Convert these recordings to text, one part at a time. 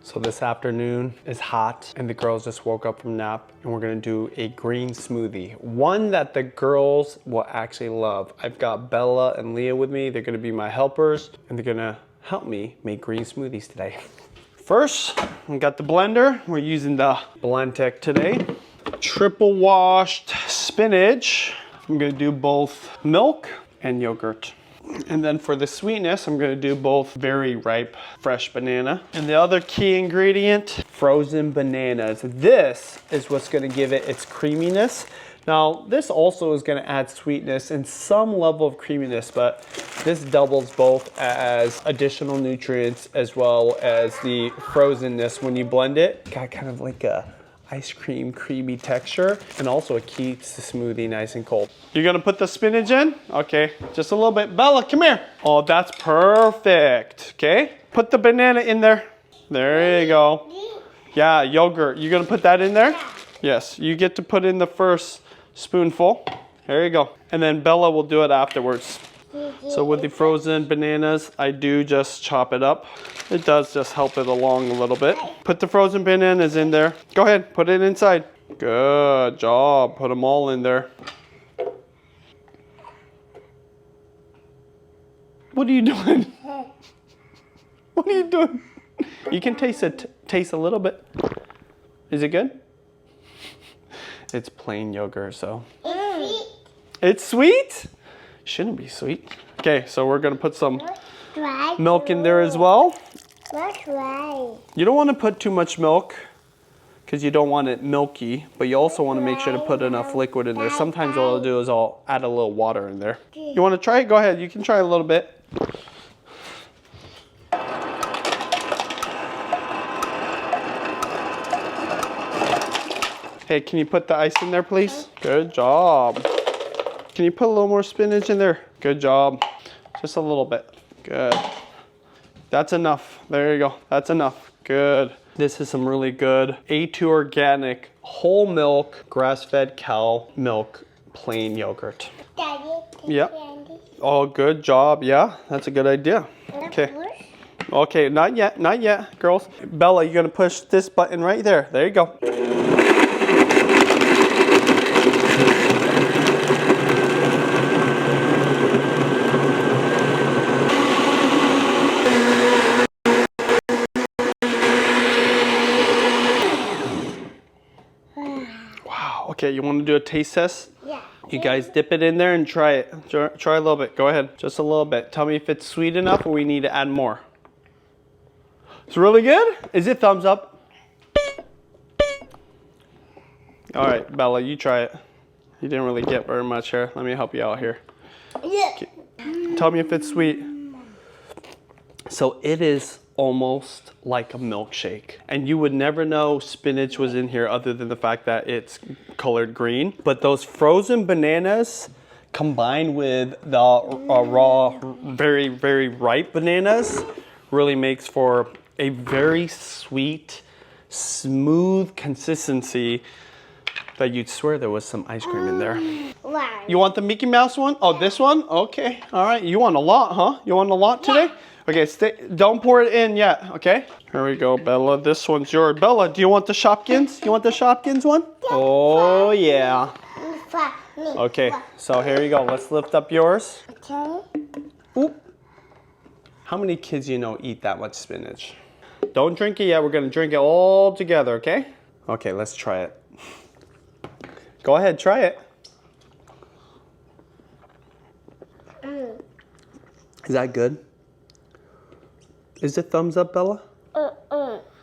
So this afternoon is hot and the girls just woke up from nap and we're gonna do a green smoothie. One that the girls will actually love. I've got Bella and Leah with me. They're gonna be my helpers and they're gonna help me make green smoothies today. First, we got the blender. We're using the Blendtec today. Triple washed spinach. I'm gonna do both milk and yogurt. And then for the sweetness, I'm gonna do both very ripe, fresh banana. And the other key ingredient, frozen bananas. This is what's gonna give it its creaminess. Now, this also is gonna add sweetness and some level of creaminess, but this doubles both as additional nutrients as well as the frozenness when you blend it. Got kind of like a ice cream creamy texture, and also it keeps the smoothie nice and cold. You're gonna put the spinach in? Okay, just a little bit. Bella, come here. Oh, that's perfect. Okay, put the banana in there. There you go. Yeah, yogurt. You're gonna put that in there? Yes, you get to put in the first spoonful. There you go. And then Bella will do it afterwards. So with the frozen bananas, I do just chop it up. It does just help it along a little bit. Put the frozen bananas in there. Go ahead, put it inside. Good job, put them all in there. What are you doing? What are you doing? You can taste a little bit. Is it good? It's plain yogurt, so. It's sweet? Shouldn't be sweet. Okay, so we're gonna put some milk in there as well. You don't want to put too much milk because you don't want it milky, but you also want to make sure to put enough liquid in there. Sometimes what I'll do is I'll add a little water in there. You want to try it? Go ahead, you can try a little bit. Hey, can you put the ice in there, please? Good job. Can you put a little more spinach in there? Good job. Just a little bit. Good. That's enough. There you go. That's enough. Good. This is some really good A2 organic whole milk grass-fed cow milk plain yogurt. Daddy, yep. Oh, good job. Yeah, that's a good idea. Okay. Okay, not yet, girls. Bella, you're gonna push this button right there. There you go. Okay, you want to do a taste test? Yeah. You guys dip it in there and try it. Try a little bit. Go ahead. Just a little bit. Tell me if it's sweet enough or we need to add more. It's really good? Is it thumbs up? All right, Bella, you try it. You didn't really get very much here. Let me help you out here. Yeah. Okay. Tell me if it's sweet. So it is almost like a milkshake. And you would never know spinach was in here other than the fact that it's colored green. But those frozen bananas combined with the raw, very, very ripe bananas really makes for a very sweet, smooth consistency that you'd swear there was some ice cream in there. Wow. You want the Mickey Mouse one? Oh, this one? Okay. All right. You want a lot, huh? You want a lot today? Yeah. Okay, don't pour it in yet, okay? Here we go, Bella. This one's yours. Bella, do you want the Shopkins? You want the Shopkins one? Oh, yeah. Okay, so here you go. Let's lift up yours. Okay. Oop. How many kids you know eat that much spinach? Don't drink it yet. We're going to drink it all together, okay? Okay, let's try it. Go ahead, try it. Is that good? Is it thumbs up, Bella?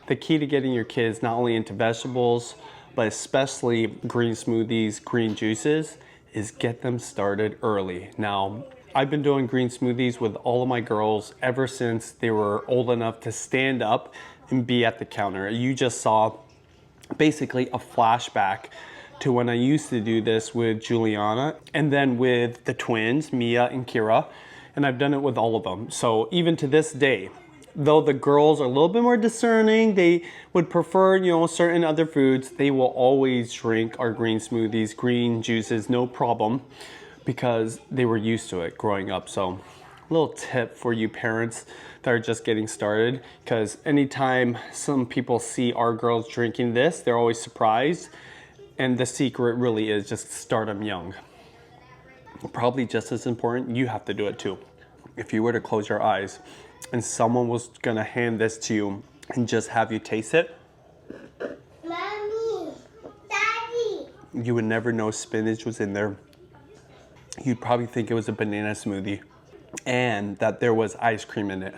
The key to getting your kids not only into vegetables, but especially green smoothies, green juices, is get them started early. Now, I've been doing green smoothies with all of my girls ever since they were old enough to stand up and be at the counter. You just saw basically a flashback to when I used to do this with Juliana and then with the twins, Mia and Kira, and I've done it with all of them. So even to this day, though the girls are a little bit more discerning, they would prefer, you know, certain other foods, they will always drink our green smoothies, green juices, no problem, because they were used to it growing up. So little tip for you parents that are just getting started, because anytime some people see our girls drinking this, they're always surprised. And the secret really is just start them young. Probably just as important, you have to do it too. If you were to close your eyes and someone was gonna hand this to you and just have you taste it, Mommy, Daddy, you would never know spinach was in there. You'd probably think it was a banana smoothie and that there was ice cream in it.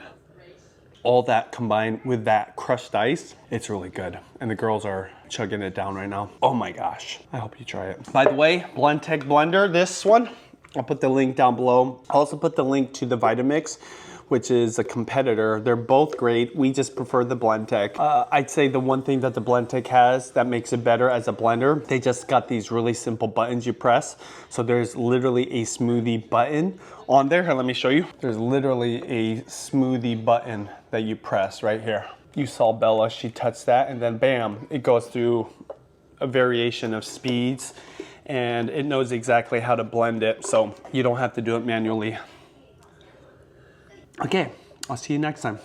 All that combined with that crushed ice, it's really good. And the girls are chugging it down right now. Oh my gosh, I hope you try it. By the way, Blendtec blender, this one, I'll put the link down below. I'll also put the link to the Vitamix, which is a competitor. They're both great. We just prefer the Blendtec. I'd say the one thing that the Blendtec has that makes it better as a blender, they just got these really simple buttons you press. So there's literally a smoothie button on there. Here, let me show you. There's literally a smoothie button that you press right here. You saw Bella, she touched that and then bam, it goes through a variation of speeds and it knows exactly how to blend it, so you don't have to do it manually. Okay, I'll see you next time.